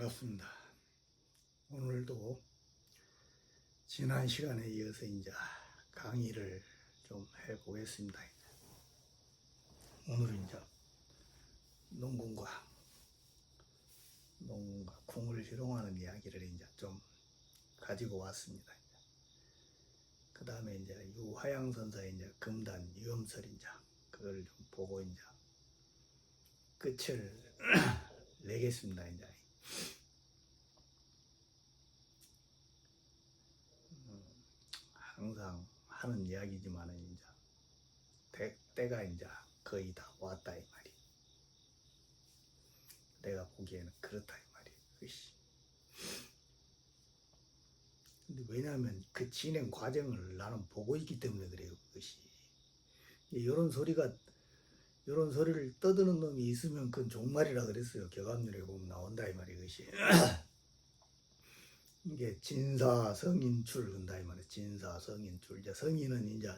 반갑습니다. 오늘도 지난 시간에 이어서 이제 강의를 좀 해보겠습니다. 오늘은 이제 농군과 궁을 희롱하는 이야기를 이제 좀 가지고 왔습니다. 그 다음에 이제 유화양 선사의 이제 금단 유엄설 이제 그걸 좀 보고 이제 끝을 내겠습니다. 이제. 항상 하는 이야기지만은 이제 때가 이제 거의 다 왔다 이 말이. 내가 보기에는 그렇다 이 말이. 그것이. 근데 왜냐하면 그 진행 과정을 나는 보고 있기 때문에 그래요. 그것이. 이런 소리를 떠드는 놈이 있으면 그건 종말이라 그랬어요. 격암률에 보면 나온다 이 말이. 그것이. 이게 진사성인출 한다 이 말이에요. 진사성인출. 이제 성인은 이제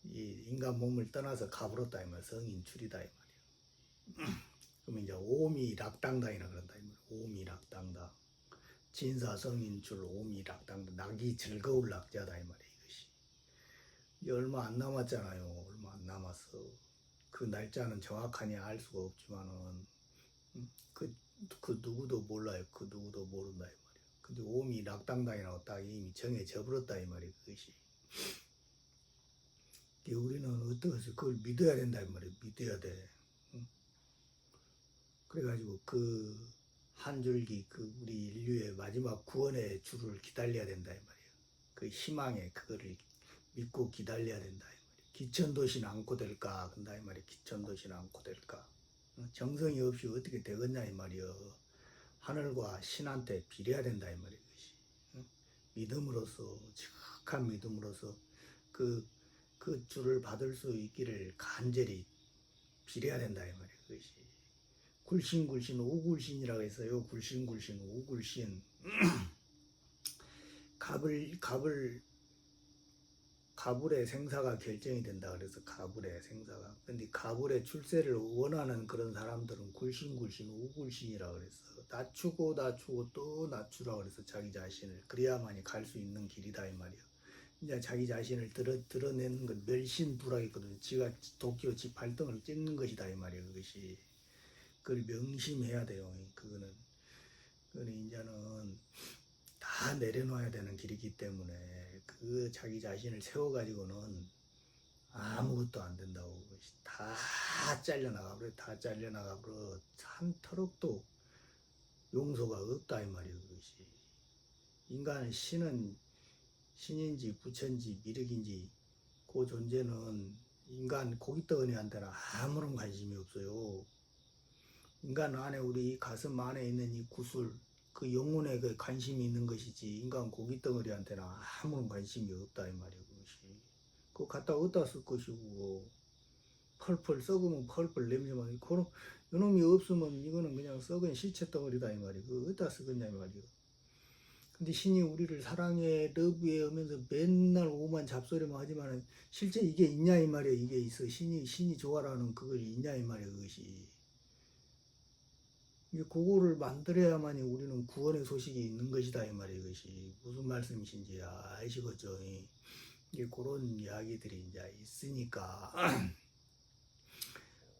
이 인간 몸을 떠나서 가버렸다 이 말이에요. 성인출이다 이 말이에요. 그럼 이제 오미락당당이라 그런다 이 말이에요. 오미락당당. 진사성인출 오미락당당. 낙이 즐거울 낙자다 이 말이에요. 이것이. 이게 얼마 안 남았잖아요. 얼마 안 남았어. 그 날짜는 정확하니 알 수가 없지만은 그 누구도 몰라요. 그 누구도 모른다 이 말이에요. 근데 오미락당당이라고 딱 이미 정해져 버렸다 이 말이에요. 그것이. 우리는 어떠해서 그걸 믿어야 된다 이 말이에요. 믿어야 돼. 그래가지고 그 한 줄기 그 우리 인류의 마지막 구원의 줄을 기다려야 된다 이 말이에요. 그 희망의 그거를 믿고 기다려야 된다 이 말이에요. 기천도시는 않고 될까 근다 이 말이에요. 기천도시는 않고 될까. 정성이 없이 어떻게 되겠냐 이 말이에요. 하늘과 신한테 빌어야 된다 이 말이에요. 믿음으로써 정확한 믿음으로써 그 줄을 받을 수 있기를 간절히 빌어야 된다 이 말이에요. 그것이. 굴신굴신 오굴신이라고 했어요. 굴신굴신 오굴신. 가불의 생사가 결정이 된다 그래서 가불의 생사가. 근데 가불의 출세를 원하는 그런 사람들은 굴신굴신 오굴신이라고 그랬어. 낮추고 또 낮추라고 그래서 자기 자신을. 그래야만이 갈 수 있는 길이다 이 말이야. 이제 자기 자신을 드러내는 건 멸신불학이거든. 지가 도끼로 지 발등을 찍는 것이다 이 말이야. 그것이. 그걸 명심해야 돼요. 그거는 이제는 다 내려놔야 되는 길이기 때문에 그 자기 자신을 세워가지고는 아무것도 안 된다고. 다 잘려나가버려. 다 잘려나가버려. 한 터럭도 용서가 없다 이 말이에요. 그것이. 인간은 신인지 부처인지 미륵인지 그 존재는 인간 고깃덩어리한테는 아무런 관심이 없어요. 인간 안에 우리 가슴 안에 있는 이 구슬 그 영혼에 그 관심이 있는 것이지 인간 고깃덩어리한테는 아무런 관심이 없다 이 말이에요. 그것이. 그거 갖다 어디다 쓸 것이고 펄펄 썩으면 펄펄 냄새만 그런 요놈이 없으면 이거는 그냥 썩은 시체 덩어리다 이 말이에요. 그거 어디다 쓰겠냐 이 말이에요. 근데 신이 우리를 사랑해 러브해 하면서 맨날 오만 잡소리만 하지만 실제 이게 있냐 이 말이에요. 이게 있어. 신이 좋아라는 그걸 있냐 이 말이에요. 그것이. 그거를 만들어야만이 우리는 구원의 소식이 있는 것이다 이 말이에요. 이것이 무슨 말씀이신지 아시겠죠? 이게 그런 이야기들이 이제 있으니까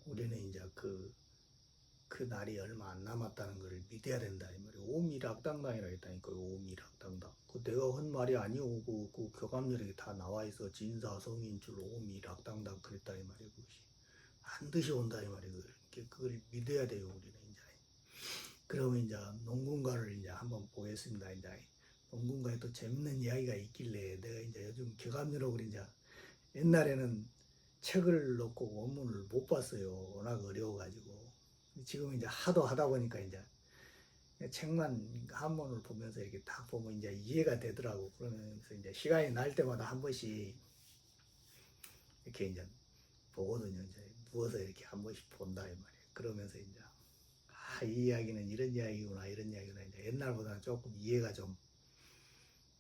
우리는 이제 그 날이 얼마 안 남았다는 것을 믿어야 된다 이 말이에요. 오미락당당이라 했다니까요. 오미락당당. 그 내가 한 말이 아니오고 그 교감열에 다 나와 있어. 진사성인줄 오미락당당 그랬다 이 말이에요. 그것이 반드시 온다 이 말이에요. 그걸 믿어야 돼요. 우리는 이제. 그러면 이제 농군가를 이제 한번 보겠습니다. 이제 농군가에 또 재밌는 이야기가 있길래 내가 이제 요즘 교감열하고 이제 옛날에는 책을 놓고 원문을 못 봤어요. 워낙 어려워가지고. 지금 이제 하도 하다 보니까 이제 책만 한문을 보면서 이렇게 딱 보면 이제 이해가 되더라고. 그러면서 이제 시간이 날 때마다 한 번씩 이렇게 이제 보거든요. 이제 누워서 이렇게 한 번씩 본다 이 말이에요. 그러면서 이제 이 이야기는 이런 이야기구나 이런 이야기구나. 이제 옛날보다는 조금 이해가 좀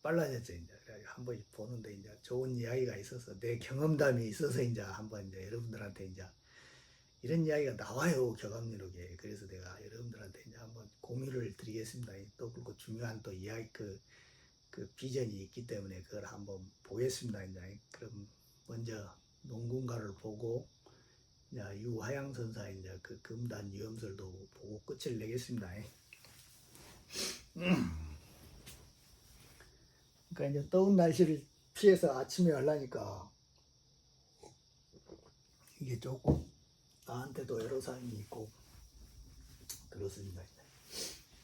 빨라졌죠. 이제 한 번씩 보는데 이제 좋은 이야기가 있어서 내 경험담이 있어서 이제 한번 이제 여러분들한테 이제 이런 이야기가 나와요, 교감리록에. 그래서 내가 여러분들한테 이제 한번 공유를 드리겠습니다. 또 그리고 중요한 또 이야기 그 비전이 있기 때문에 그걸 한번 보겠습니다. 이제 그럼 먼저 농군가를 보고 이제 유화양 선사의 이제 그 금단 유염설도 보고 끝을 내겠습니다. 그러니까 이제 더운 날씨를 피해서 아침에 하려니까 이게 조금 나한테도 애로사항이 있고 그렇습니다.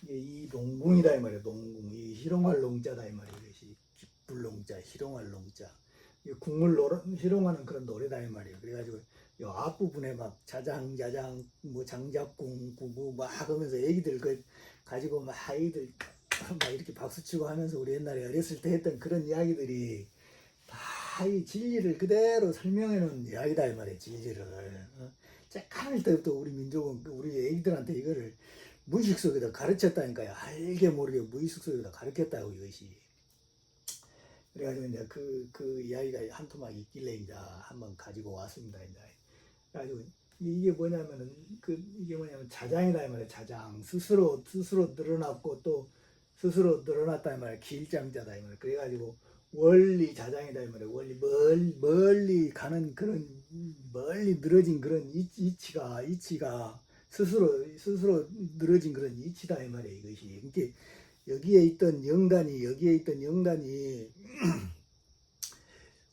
이 농궁이다 이 말이야. 농궁 이 희롱할 농자다 이 말이야. 이것이 기쁠 농자, 희롱할 농자. 이 궁을 희롱하는 그런 노래다 이 말이야. 그래가지고 이 앞부분에 막 자장 뭐 장작궁 구구 막 하면서 애기들 그 가지고 막 아이들 막 이렇게 박수치고 하면서 우리 옛날에 어렸을 때 했던 그런 이야기들이 다 이 진리를 그대로 설명해 놓은 이야기다 이 말이야. 진리를 쬐까밀 때부터 우리 민족은 우리 애기들한테 이거를 무의식 속에다 가르쳤다니까요. 알게 모르게 무의식 속에다 가르쳤다고 이것이. 그래가지고 이제 그 이야기가 한 토막 있길래 이제 한번 가지고 왔습니다. 이제. 그래가지고 이게 뭐냐면은 이게 뭐냐면 자장이다 이 말이야. 자장 스스로 늘어났고 또 스스로 늘어났다 이 말이야. 길장자다 이 말이야. 그래가지고 원리 자장이다 이 말이야. 원리 멀리 가는 그런 멀리 늘어진 그런 이치가 스스로 늘어진 그런 이치다 이 말이야. 이것이 이게 여기에 있던 영단이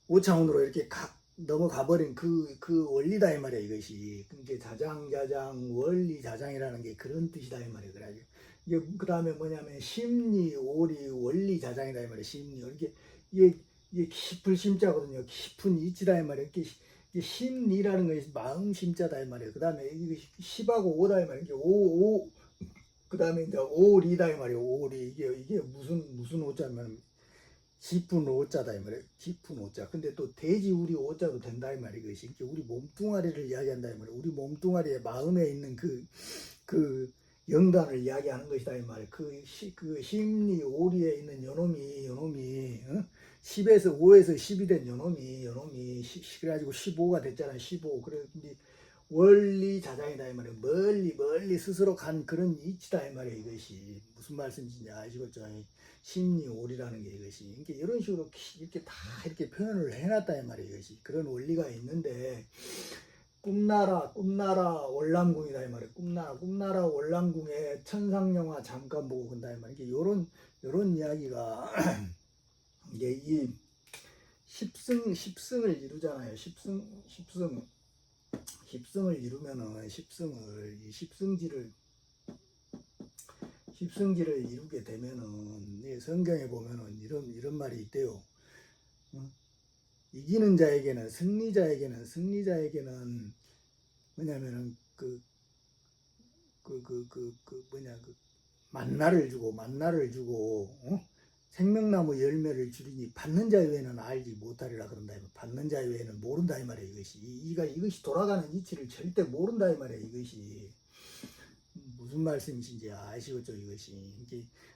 오차원으로 이렇게 각 넘어가 버린 그 원리다 이 말이야. 이것이 그게 자장 원리 자장이라는 게 그런 뜻이다 이 말이야. 그래가지고 이게 그 다음에 뭐냐면 심리 오리 원리 자장이다 이 말이야. 심리 이게 깊을 심자거든요. 깊은 이치다 이 말이야. 이게 심리라는 것이 마음 심자다 이 말이에요. 그 다음에 이거 10하고 5다 이 말이에요. 그 다음에 이제 오리다 이 말이에요. 오리 이게 무슨 오자면 깊은 오자다 이 말이에요. 깊은 오자. 근데 또 돼지 우리 오자도 된다 이 말이에요. 이것이 우리 몸뚱아리를 이야기한다 이 말이에요. 우리 몸뚱아리의 마음에 있는 그 영단을 이야기하는 것이다 이 말이에요. 그 심리 오리에 있는 요놈이 5에서 10이 된 요놈이 그래가지고 15가 됐잖아요. 15. 그래 원리 자장이다 이 말이에요. 멀리 스스로 간 그런 이치다 이 말이에요. 이것이 무슨 말씀인지 아시겠죠? 심리 오리라는 게 이것이 이렇게 이런 식으로 이렇게 다 이렇게 표현을 해놨다 이 말이에요. 이것이 그런 원리가 있는데 꿈나라 월남궁이다 이 말이에요. 꿈나라 월남궁에 천상영화 잠깐 보고 간다 이 말이에요. 요런 이야기가 이게 이 십승을 이루잖아요. 십승을 이루면은 십승지를 이루게 되면은 성경에 보면은 이런 말이 있대요. 이기는 자에게는 승리자에게는 뭐냐면은 만나를 주고 생명나무 열매를 주리니 받는 자 외에는 알지 못하리라 그런다. 받는 자 외에는 모른다 이 말이에요. 이것이 돌아가는 이치를 절대 모른다 이 말이에요. 이것이 무슨 말씀이신지 아시겠죠?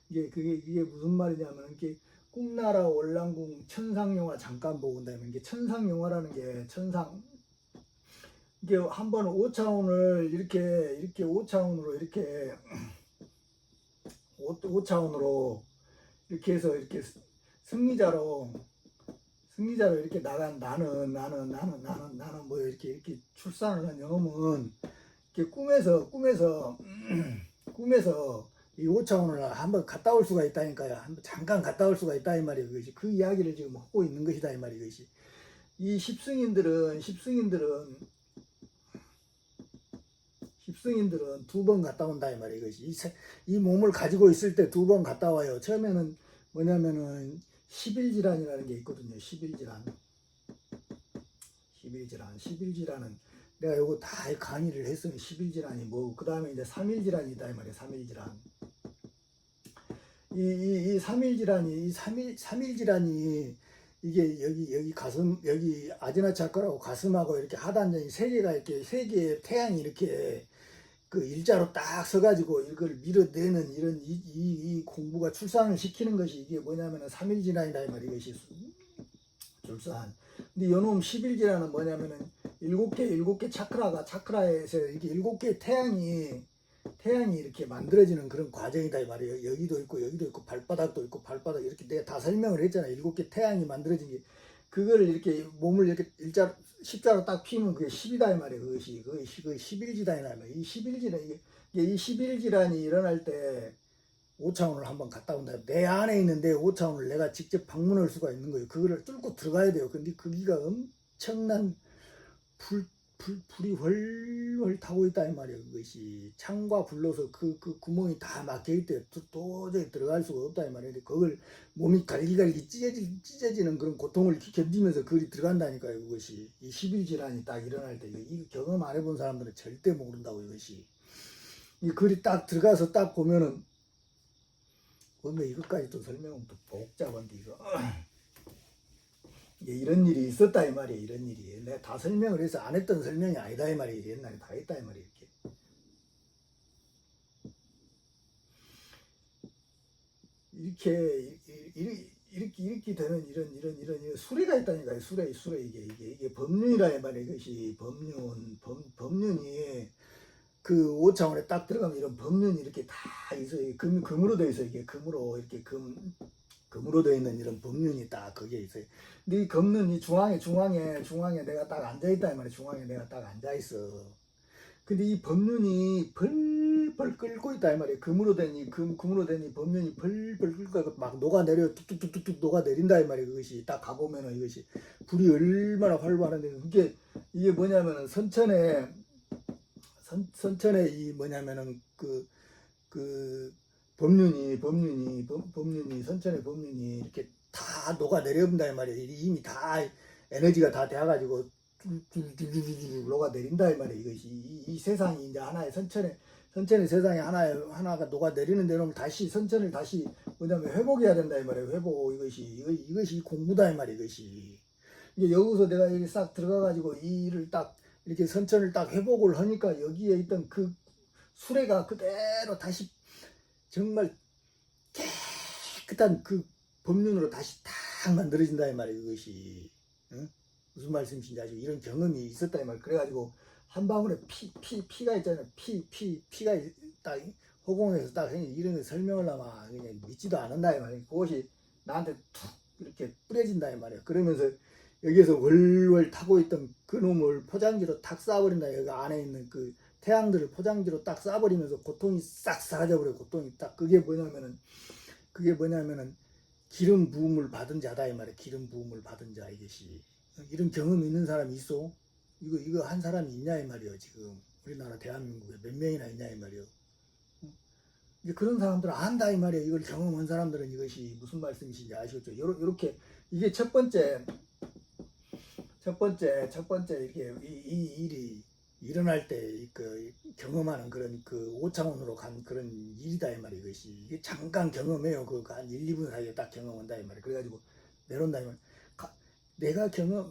이게 무슨 말이냐면 이게 꿈나라 월남궁 천상영화 잠깐 보고 온다면 이게 천상영화라는 게 이게 한번 5차원을 이렇게 5차원으로 이렇게 5차원으로 이렇게 해서 이렇게 승리자로 이렇게 나간 나는 뭐 이렇게 출산을 한 영혼은 이렇게 꿈에서 이 5차원을 한번 갔다 올 수가 있다니까요. 한번 잠깐 갔다 올 수가 있다 이 말이에요. 그것이 그 이야기를 지금 하고 있는 것이다 이 말이에요. 이것이 이 십승인들은 2번 갔다 온다 이 말이에요. 이것이 이 몸을 가지고 있을 때 2번 갔다 와요. 처음에는 뭐냐면은 11질환이라는 게 있거든요. 11질환은 내가 요거 다 강의를 했으면 11질환이 뭐 그 다음에 이제 3일질환이다 이 말이에요. 3일질환. 이 3일질환이 3일질환이 이게 여기 가슴 여기 아지나차크라고 가슴하고 이렇게 하단전이 세 개의 태양이 이렇게 그 일자로 딱 서가지고 이걸 밀어내는 이런 이 공부가 출산을 시키는 것이 이게 뭐냐면은 3일질환이다 이 말이에요. 이것이 출산. 근데 요놈 10일질환은 뭐냐면은 일곱 개 차크라에서 이렇게 일곱 개의 태양이 이렇게 만들어지는 그런 과정이다 이 말이에요. 여기도 있고 발바닥도 있고 발바닥 이렇게 내가 다 설명을 했잖아. 일곱 개 태양이 만들어진 게 그걸 이렇게 몸을 이렇게 십자로 딱 피면 그게 10이다 이 말이에요. 그것이 11지다 이 말이에요. 이 11지란 이 11지란이 일어날 때 5차원을 한번 갔다 온다. 내 안에 있는데 5차원을 내가 직접 방문할 수가 있는 거예요. 그거를 뚫고 들어가야 돼요. 근데 거기가 엄청난 불이 훨훨 타고 있다 이 말이에요. 그것이 창과 불로서 그 구멍이 다 막혀 있대. 도저히 들어갈 수가 없다 이 말이에요. 그걸 몸이 갈기갈기 찢어지는 그런 고통을 견디면서 그리 들어간다니까요. 그것이 이 10일 질환이 딱 일어날 때 이거 경험 안 해본 사람들은 절대 모른다고. 이것이 이 글이 딱 들어가서 딱 보면은 뭔가 이것까지 또 설명은 또 복잡한데 이거 이런 일이 있었다 이 말이에요. 이런 일이 내가 다 설명을 해서 안 했던 설명이 아니다 이 말이에요. 옛날에 다 했다 이 말이에요. 이렇게 되는 이런 수레가 있다니까요. 수레 이게 법륜이라 이 말이에요. 이것이 법륜이 그 5차원에 딱 들어가면 이런 법륜이 이렇게 다 있어요. 금으로 되어 있어요. 이게 금으로 이렇게 금으로 되어 있는 이런 법륜이 딱 거기에 있어요. 근데 이 금륜이 중앙에 내가 딱 앉아 있다 이 말이에요. 중앙에 내가 딱 앉아 있어. 근데 이 법륜이 벌벌 끓고 있다 이 말이에요. 금으로 된 이 법륜이 벌벌 끓고 막 녹아내려 뚝뚝뚝뚝 녹아내린다 이 말이에요. 그것이 딱 가보면은 이것이 불이 얼마나 활발한데 이게 뭐냐면은 선천에 이 뭐냐면은 그 법륜이 선천의 법륜이 이렇게 다 녹아내려온다 이 말이에요. 이미 다 에너지가 다 돼가지고 쭉 녹아내린다 이 말이에요. 이것이 이 세상이 이제 하나의 선천의 세상이 하나가 녹아내리는 데는 다시 선천을 다시 뭐냐면 회복해야 된다 이 말이에요. 회복 이것이 공부다 이 말이에요. 이것이 이제 여기서 내가 여기 싹 들어가가지고 이 일을 딱 이렇게 선천을 딱 회복을 하니까 여기에 있던 그 수레가 그대로 다시 정말 깨끗한 그 법륜으로 다시 딱 만들어진다 이 말이에요. 그것이 응? 무슨 말씀이신지 아시고 이런 경험이 있었다 이 말이에요. 그래가지고 한 방울에 피가 있잖아요. 피가 딱 허공에서 딱 이런 거 설명을 하면 그냥 믿지도 않는다 이 말이에요. 그것이 나한테 툭 이렇게 뿌려진다 이 말이에요. 그러면서 여기에서 월월 타고 있던 그 놈을 포장지로 탁 쏴버린다. 여기 안에 있는 그 태양들을 포장지로 딱 쏴버리면서 고통이 싹 사라져버려요. 고통이 딱 그게 뭐냐면은 기름 부음을 받은 자다 이 말이에요. 기름 부음을 받은 자 이것이 이런 경험이 있는 사람이 있어? 이거 한 사람이 있냐 이 말이에요. 지금 우리나라 대한민국에 몇 명이나 있냐 이 말이에요. 이제 그런 사람들은 안다 이 말이에요. 이걸 경험한 사람들은 이것이 무슨 말씀이신지 아시겠죠? 요렇게 이게 첫 번째 이렇게 이 일이 일어날 때 그 경험하는 그런 그 5차원으로 간 그런 일이다 이 말이에요. 이것이 이게 잠깐 경험해요. 한 1, 2분 사이에 딱 경험한다 이 말이에요. 그래가지고 내려온다 이 말이에요.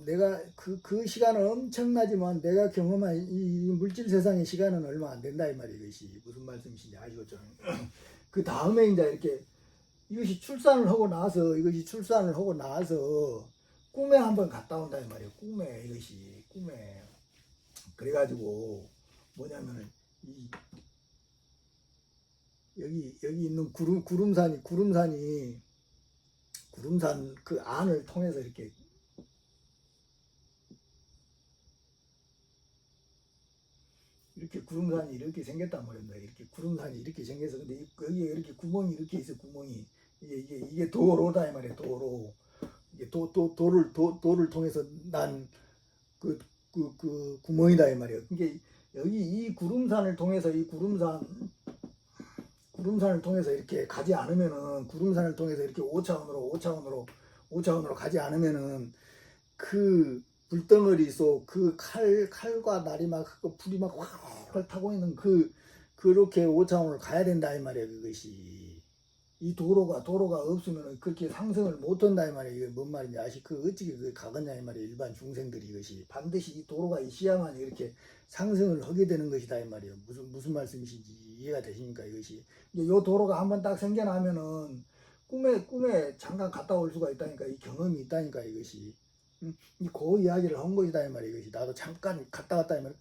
내가 그 시간은 엄청나지만 내가 경험한 이 물질 세상의 시간은 얼마 안 된다 이 말이에요. 이것이 무슨 말씀이신지 아시겠죠? 그 다음에 이제 이것이 출산을 하고 나서 꿈에 한번 갔다 온다 이 말이에요. 꿈에 그래가지고 뭐냐면은 여기 있는 구름산 그 안을 통해서 이렇게 구름산이 이렇게 생겼단 말입니다. 이렇게 구름산이 이렇게 생겨서 근데 여기에 이렇게 구멍이 이렇게 있어. 구멍이 이게 도로다 이 말이에요. 도로 이게 도를 통해서 난 그 구멍이다 이 말이에요. 그러니까 여기 이 구름산을 통해서 이렇게 가지 않으면은 구름산을 통해서 이렇게 5차원으로 가지 않으면은 그 불덩어리 속 그 칼과 날이 막 불이 막 활활 타고 있는 그렇게 5차원을 가야 된다 이 말이에요. 그것이 이 도로가 없으면 그렇게 상승을 못 한다 이 말이에요. 이게 뭔 말인지 어찌게 그 가겠냐 이 말이에요. 일반 중생들이 이것이 반드시 이 도로가 있어야만 이렇게 상승을 하게 되는 것이다 이 말이에요. 무슨 말씀이신지 이해가 되십니까? 이것이 이 도로가 한번 딱 생겨나면은 꿈에 잠깐 갔다 올 수가 있다니까. 이 경험이 있다니까 이것이 그 이야기를 한 것이다 이 말이야. 이것이 나도 잠깐 갔다 왔다 이 말.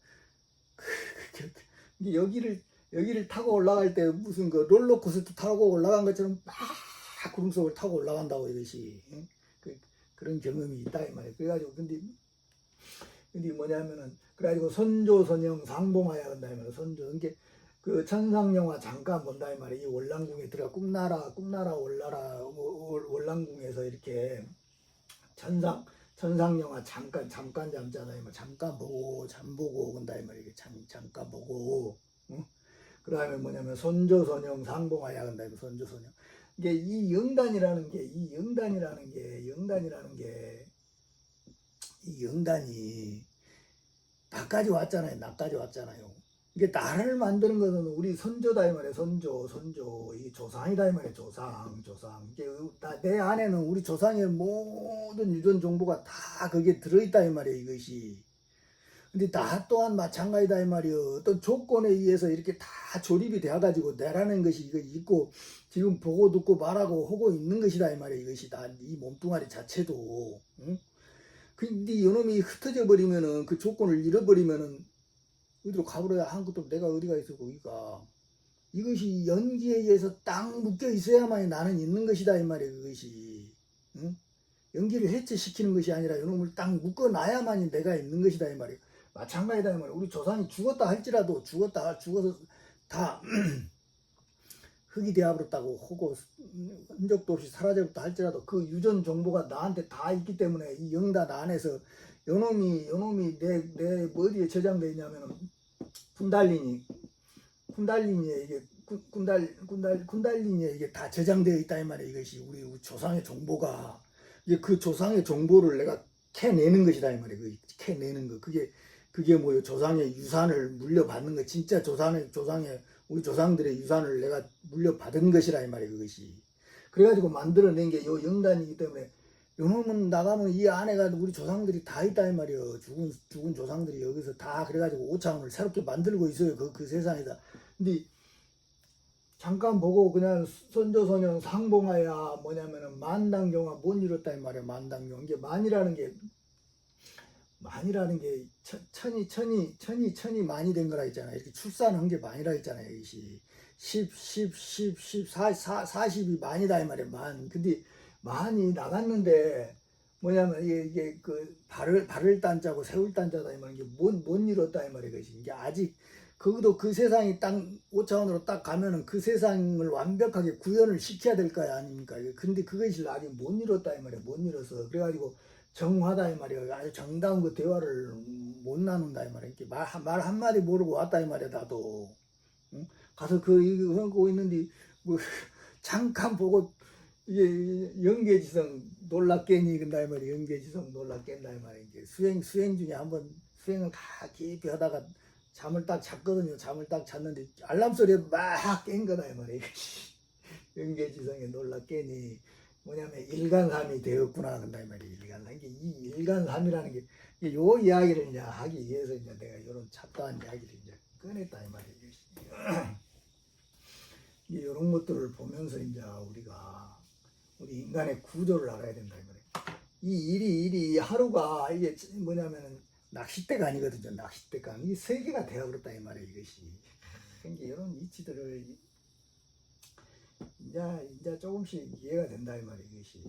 이게 여기를 타고 올라갈 때 무슨 그 롤러코스터 타고 올라간 것처럼 막 구름 속을 타고 올라간다고 이것이. 그런 경험이 있다 이 말이야. 그래가지고 근데 뭐냐면은 그래가지고 선조선영 상봉하야 한다 이 말이야. 선조 이게 그 천상영화 잠깐 본다 이 말이야. 이 월남궁에 들어가 꿈나라 월남궁에서 이렇게 천상영화 잠깐 잠잖아 이 말. 잠깐 보고 잠 보고 온다 이 말이야. 잠깐 보고. 응? 그다음에 뭐냐면 선조선영 상봉하야 한다 이 선조선영. 이게 이 영단이라는 게 이 영단이 나까지 왔잖아요. 이게 나를 만드는 것은 우리 선조다 이 말이에요. 선조. 이게 조상이다 이 말이에요. 조상. 이게 내 안에는 우리 조상의 모든 유전 정보가 다 거기에 들어있다 이 말이에요. 이것이. 근데 나 또한 마찬가지다 이 말이에요. 어떤 조건에 의해서 이렇게 다 조립이 되어가지고 내라는 것이 이거 있고 지금 보고 듣고 말하고 하고 있는 것이다 이 말이에요. 이것이 다 이 몸뚱아리 자체도. 응? 근데 이놈이 흩어져 버리면은 그 조건을 잃어버리면은 어디로 가버려야 한 것도 내가 어디가 있어 거기가. 이것이 연기에 의해서 딱 묶여 있어야만 나는 있는 것이다 이 말이에요. 그것이. 응? 연기를 해체시키는 것이 아니라 이놈을 딱 묶어놔야만이 내가 있는 것이다 이 말이에요. 마찬가지다 이 말이에요. 우리 조상이 죽었다 할지라도 죽어서 다 흙이 되어버렸다고 하고 흔적도 없이 사라져버렸다 할지라도 그 유전 정보가 나한테 다 있기 때문에 이 영단 안에서 요놈이 내 어디에 저장되어 있냐면은 쿤달리니에 이게 쿤달리니에 이게 다 저장되어 있다 이 말이에요. 이것이 우리 조상의 정보가 이게 그 조상의 정보를 내가 캐내는 것이다 이 말이에요. 캐내는 거 그게 뭐예요? 조상의 유산을 물려받는 거 진짜 조상의 우리 조상들의 유산을 내가 물려받은 것이라 이 말이에요. 그것이 그래가지고 만들어낸 게 요 영단이기 때문에 요놈은 나가면 이 안에가 우리 조상들이 다 있다 이 말이에요. 죽은 조상들이 여기서 다 그래가지고 오차원을 새롭게 만들고 있어요. 그 세상에다. 근데 잠깐 보고 그냥 선조선영 상봉하야 뭐냐면은 만당경화 못 이뤘다 이 말이에요. 만당경 이게 만이라는 게 천이 많이 된 거라 했잖아요. 이렇게 출산한 게 많이라 했잖아요. 이것이 40이 많이다 이 말이에요. 만. 근데 만이 나갔는데 뭐냐면 이게 그 발을 딴자고 세울 딴자다 이 말이에요. 못 이뤘다 이 말이에요. 이게 아직 그것도 그 세상이 딱 5차원으로 딱 가면은 그 세상을 완벽하게 구현을 시켜야 될 거야 아닙니까? 근데 그것이 아직 못 이뤘다 이 말이에요. 못 이뤄서 그래가지고 정화다 이 말이에요. 아주 정다운 그 대화를 못 나눈다 이 말이에요. 말 한마디 모르고 왔다 이 말이야 나도. 응? 가서 이거 하고 있는데 뭐 잠깐 보고 이게 연계지성 놀랍겠니 근다 이 말이에요. 연계지성 놀랍겠다 이 말이에요. 이제 수행 중에 한번 수행을 깊이 하다가 잠을 딱 잤거든요. 잠을 딱 잤는데 알람 소리에 막 깬 거다 이 말이에요. 연계지성에 놀랍겠니 뭐냐면 일간삼이 되었구나 한다 이 말이에요. 일간삼. 이 일간삼이라는 게 요 이야기를 이제 하기 위해서 이제 내가 이런 잡다한 이야기를 이제 꺼냈다 이 말이에요. 이런 것들을 보면서 이제 우리 인간의 구조를 알아야 된다 이 말이에요. 이 일이 하루가 이게 뭐냐면은 낚싯대가 아니거든요. 낚싯대가 이 세계가 되어버렸다 이 말이에요. 이것이. 그러니까 이런 이치들을 이제 조금씩 이해가 된다 이 말이에요. 이것이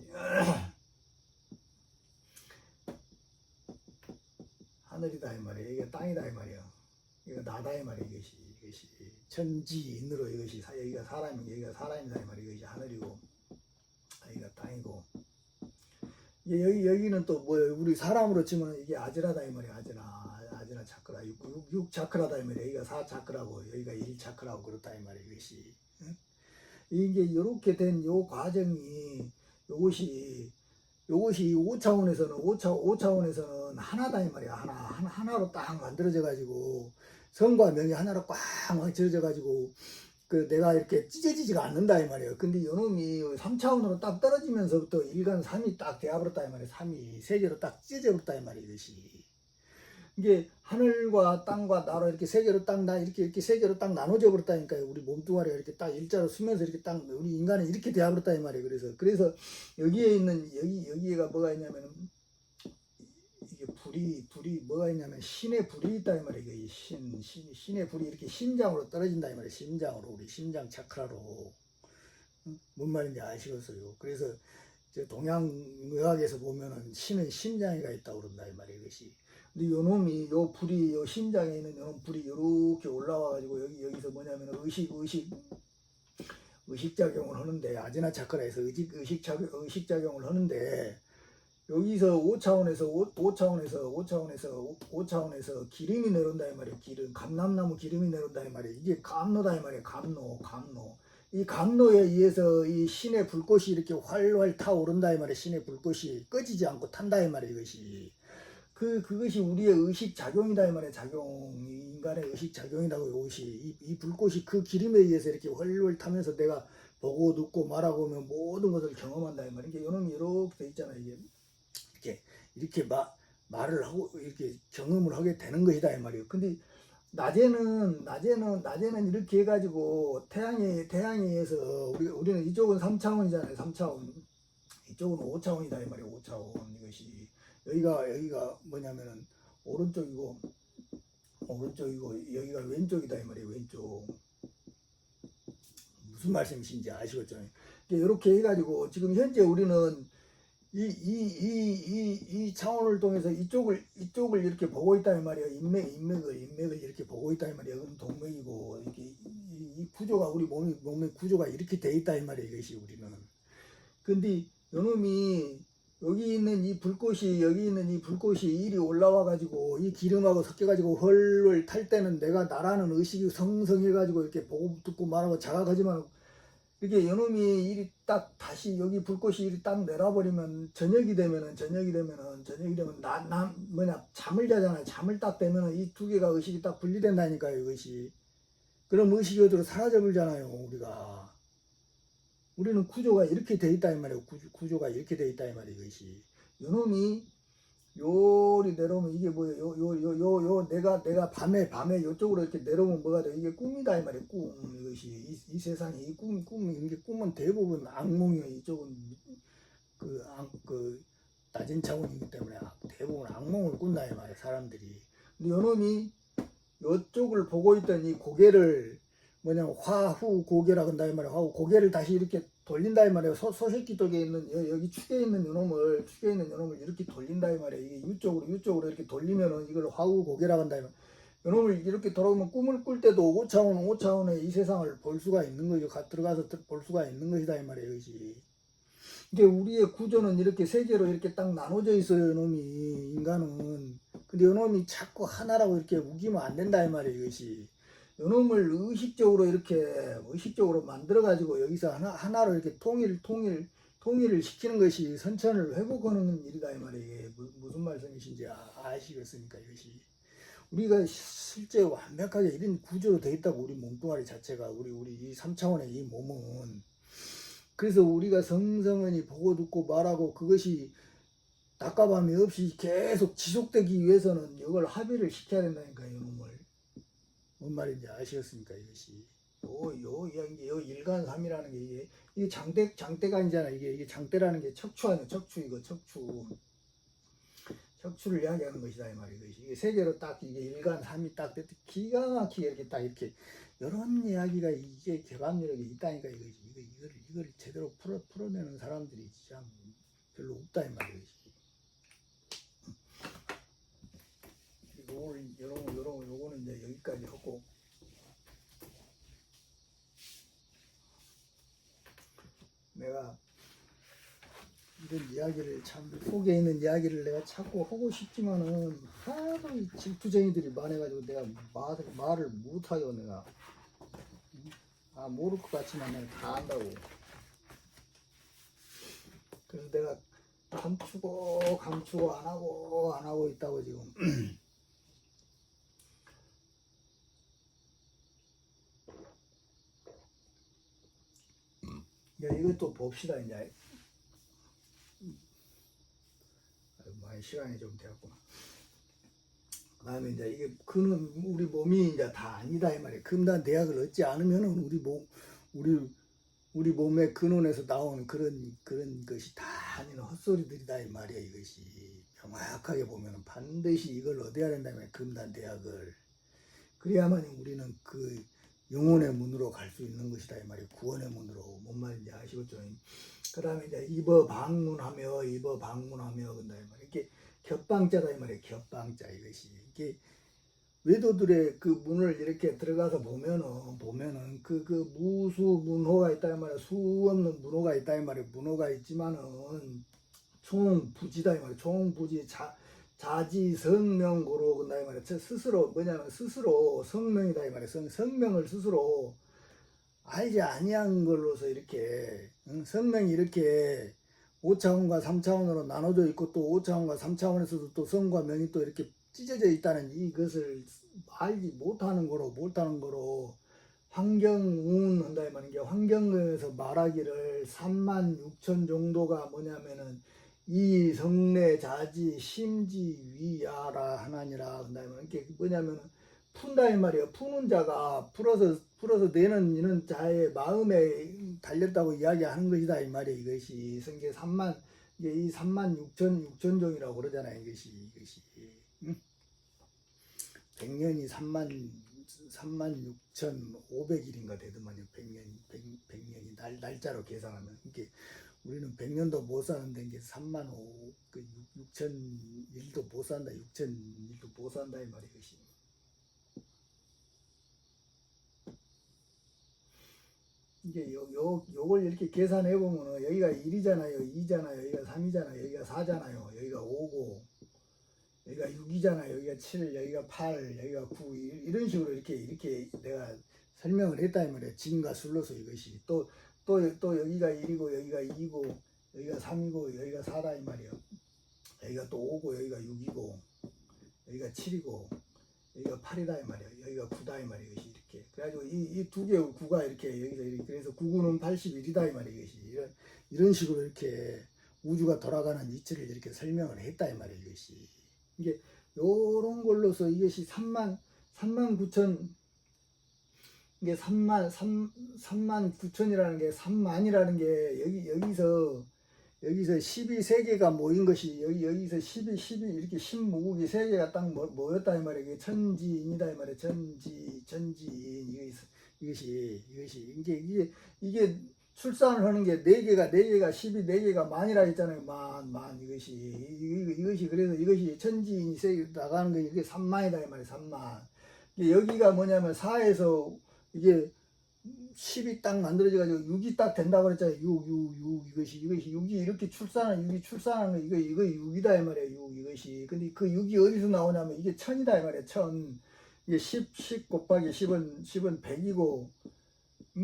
하늘이다 이 말이에요. 이게 땅이다 이 말이에요. 이거 나다 이 말이에요. 이것이 천지인으로 이것이 여기가 사람이다 이 말이에요. 이것이 하늘이고 여기가 땅이고 여기는 또 뭐예요? 우리 사람으로 치면 이게 아즈라다 이 말이에요. 아즈라 차크라 6 차크라다 이 말이에요. 여기가 4 차크라고 여기가 1 차크라고 그렇다 이 말이에요. 이것이 이게 이렇게 된 요 과정이 요것이 5차원에서는 하나다 이 말이야. 하나로 딱 만들어져 가지고 성과 명이 하나로 꽉 만들어져 가지고 그 내가 이렇게 찢어지지가 않는다 이 말이에요. 근데 이놈이 3차원으로 딱 떨어지면서부터 일간 3이 딱 되어버렸다 이 말이에요. 3이 세 개로 딱 찢어져 버렸다 이 말이에요. 이것이 이게 하늘과 땅과 나로 이렇게 세 개로 딱 이렇게 세 개로 딱 나눠져 버렸다니까요. 우리 몸뚱아리가 이렇게 딱 일자로 쓰면서 이렇게 딱 우리 인간은 이렇게 되어 버렸다 이 말이에요. 그래서 여기에 있는 여기가 뭐가 있냐면 불이 뭐가 있냐면 신의 불이 있다 이 말이야. 이게 신의 불이 이렇게 심장으로 떨어진다 이 말이야. 심장으로 우리 심장 차크라로. 뭔 말인지 아시겠어요? 그래서 저 동양의학에서 보면은 신은 심장에가 있다고 그런다 이 말이야. 이것이. 근데 요 놈이 요 불이 요 심장에 있는 요 놈 불이 이렇게 올라와 가지고 여기서 뭐냐면 의식작용을 하는데 아지나 차크라에서 의식작용을 하는데 여기서 5차원에서 기름이 내려온다 이 말이에요. 기름, 감람나무 기름이 내려온다 이 말이에요. 이게 감로다 이 말이에요. 감로. 이 감로에 의해서 이 신의 불꽃이 이렇게 활활 타오른다 이 말이에요. 신의 불꽃이 꺼지지 않고 탄다 이 말이에요. 이것이. 그것이 우리의 의식 작용이다 이 말이에요. 인간의 의식 작용이라고 이것이. 이 불꽃이 그 기름에 의해서 이렇게 활활 타면서 내가 보고 듣고 말하고 하면 모든 것을 경험한다 이 말이에요. 이게 요놈이 이렇게 돼 있잖아요. 이렇게 말을 하고 이렇게 경험을 하게 되는 것이다 이 말이에요. 근데 낮에는 이렇게 해가지고 태양에 의해서 우리는 이쪽은 3차원이잖아요. 3차원. 이쪽은 5차원이다 이 말이에요. 5차원. 이것이 여기가 뭐냐면은 오른쪽이고 여기가 왼쪽이다 이 말이에요. 왼쪽. 무슨 말씀이신지 아시겠죠? 이렇게 해가지고 지금 현재 우리는 이 차원을 통해서 이쪽을 이렇게 보고 있다 이 말이에요. 인맥을 이렇게 보고 있다 이 말이에요. 그럼 동맥이고 이렇게 이 구조가 우리 몸의 구조가 이렇게 돼 있다 이 말이에요. 이것이 우리는. 근데 요놈이 여기 있는 이 불꽃이 이리 올라와 가지고 이 기름하고 섞여 가지고 헐헐 탈 때는 내가 나라는 의식이 성성해 가지고 이렇게 보고 듣고 말하고 자각하지만 이렇게 요놈이 이리 딱 다시 여기 불꽃이 이리 딱 내려버리면 저녁이 되면 잠을 자잖아요. 잠을 딱 되면은 이 두 개가 의식이 딱 분리된다니까요. 이것이. 그럼 의식이 어디로 사라져 버리잖아요. 우리는 구조가 이렇게 돼 있다 이 말이에요. 구조가 이렇게 돼 있다 이 말이에요. 이것이. 요놈이 요리 내려오면 이게 뭐예요? 내가 밤에 요쪽으로 이렇게 내려오면 뭐가 돼? 이게 꿈이다 이 말이에요. 꿈. 이것이 이 세상에 이 이게 꿈은 대부분 악몽이에요. 이쪽은 그 낮은 차원이기 때문에 대부분 악몽을 꾼다 이 말이에요. 사람들이. 근데 요놈이 요쪽을 보고 있던 이 고개를 뭐냐면 화후 고개라고 한다 이 말이에요. 화후 고개를 다시 이렇게 돌린다 이 말이에요. 소새끼 쪽에 있는 여기 축에 있는 요놈을 이렇게 돌린다 이 말이에요. 이게 이쪽으로 이렇게 돌리면은 이걸 화후 고개라고 한다 이 말이에요. 요놈을 이렇게 돌아오면 꿈을 꿀 때도 5차원의 이 세상을 볼 수가 있는 거죠. 들어가서 볼 수가 있는 것이다 이 말이에요. 이것이. 이게 우리의 구조는 이렇게 세 개로 이렇게 딱 나눠져 있어요. 요놈이 인간은. 근데 요놈이 자꾸 하나라고 이렇게 우기면 안 된다 이 말이에요. 이것이. 요놈을 의식적으로 만들어 가지고 여기서 하나로 이렇게 통일을 시키는 것이 선천을 회복하는 일이다 이 말이에요. 무슨 말씀이신지 아시겠습니까? 이것이 우리가 실제 완벽하게 이런 구조로 되어 있다고. 우리 몸뚱아리 자체가 우리 이 3차원의 이 몸은. 그래서 우리가 성성은이 보고 듣고 말하고 그것이 낮과밤이 없이 계속 지속되기 위해서는 이걸 합의를 시켜야 된다니까요. 이놈을. 뭔 말인지 아시겠습니까? 이것이. 요 일간삼이라는 게 이게 장대가 아니잖아. 이게 장대라는 게 척추 아니야. 척추를 이야기하는 것이다 이 말이에요. 이게 세 개로 딱 이게 일간삼이 딱 기가 막히게 이렇게 딱 이렇게 이런 이야기가 이게 개방력이 있다니까 이것이. 이걸 제대로 풀어내는 사람들이 진짜 별로 없다 이 말이에요. 그리고 요거는 이제 여기까지 하고, 내가 이런 이야기를 참 속에 있는 이야기를 내가 자꾸 하고 싶지만은 하도 이 질투쟁이들이 많아가지고 내가 말을 못하요. 내가 모를 것 같지만 내가 다 안다고. 그래서 내가 감추고 안 하고 있다고 지금. 야, 이것도 봅시다 이제. 많이 시간이 좀 되었구나. 그다음에 이제 이게 그는 우리 몸이 이제 다 아니다 이 말이에요. 금단 대학을 얻지 않으면은 우리 우리 몸의 근원에서 나온 그런 것이 다 아니는 헛소리들이다 이 말이야. 이것이 명확하게 보면 반드시 이걸 얻어야 된다면 금단대학을. 그래야만 우리는 그 영혼의 문으로 갈 수 있는 것이다 이 말이야. 구원의 문으로. 뭔 말인지 아시겠죠? 그 다음에 이제 입어 방문하며 근다 이 말이야. 이렇게 겹방자다 이 말이야. 겹방자. 이것이 이게 외도들의 그 문을 이렇게 들어가서 보면은 그 무수문호가 있다 이 말이야. 수 없는 문호가 있다 이 말이야. 문호가 있지만은 총부지다 이 말이야. 총부지 자지성명고로 근다 이 말이야. 스스로 뭐냐면 스스로 성명이다 이 말이야. 성명을 스스로 알지 아니한 걸로서 이렇게 성명이 이렇게 5차원과 3차원으로 나눠져 있고 또 5차원과 3차원에서도 또 성과 명이 또 이렇게 찢어져 있다는 이것을 알지 못하는 거로 환경운 한다 이 말이야. 환경에서 말하기를 3만 6천 정도가 뭐냐면은 이 성내 자지 심지 위야라 하나니라 한다 이 말이야. 이게 뭐냐면은 푼다 이 말이야. 푸는 자가 풀어서 내는 이는 자의 마음에 달렸다고 이야기하는 것이다 이 말이야. 이것이 성경 3만 이게 이 3만 6천 종이라고 그러잖아. 이것이 응? 100년이 3만 6,500일인가 되더만요. 100년이 날짜로 계산하면 이게 우리는 100년도 못 사는데 이게 3만 6,000일도 못 산다. 6,000일도 못 산다 이 말이야. 이것이. 이게 요걸 이렇게 계산해 보면 여기가 1이잖아요, 2잖아요, 여기가 3이잖아요, 여기가 4잖아요, 여기가 5고, 여기가 6이잖아요, 여기가 7, 여기가 8, 여기가 9 이런 식으로 이렇게 내가 설명을 했다 이 말이에요. 진과 술로서 이것이 또 여기가 1이고 여기가 2고 여기가 3이고 여기가 4다 이 말이에요. 여기가 또 5고 여기가 6이고 여기가 7이고 여기가 8이다 이 말이에요. 여기가 9다 이 말이에요. 이것이 이렇게. 그래가지고 이 두 개의 9가 이렇게 여기서 이렇게 그래서 9구는 81이다 이 말이에요. 이것이 이런 식으로 이렇게 우주가 돌아가는 이치를 이렇게 설명을 했다 이 말이에요. 이것이 이게 요런 걸로서 이것이 3만 9천 이게 3만 9천이라는 게 3만이라는 게 여기서 12세계가 모인 것이 여기서 12 이렇게 10무국이 세계가 딱 모였다 이 말이에요. 천지인이다 이 말이에요. 천지인 이것이 이게 출산을 하는 게 4개가 12 4개가 만이라 했잖아요. 만 이것이 그래서 이것이 천지인이 세계 나가는 게 이게 3만이다 이 말이에요. 3만. 여기가 뭐냐면 4에서 이게 10이 딱 만들어져가지고 6이 딱 된다고 그랬잖아요. 6 이것이 6이 이렇게 출산하는 거 이거 6이다 이 말이에요. 6 이것이. 근데 그 6이 어디서 나오냐면 이게 1000이다 이 말이에요. 1000. 이게 10 곱하기 10은 100이고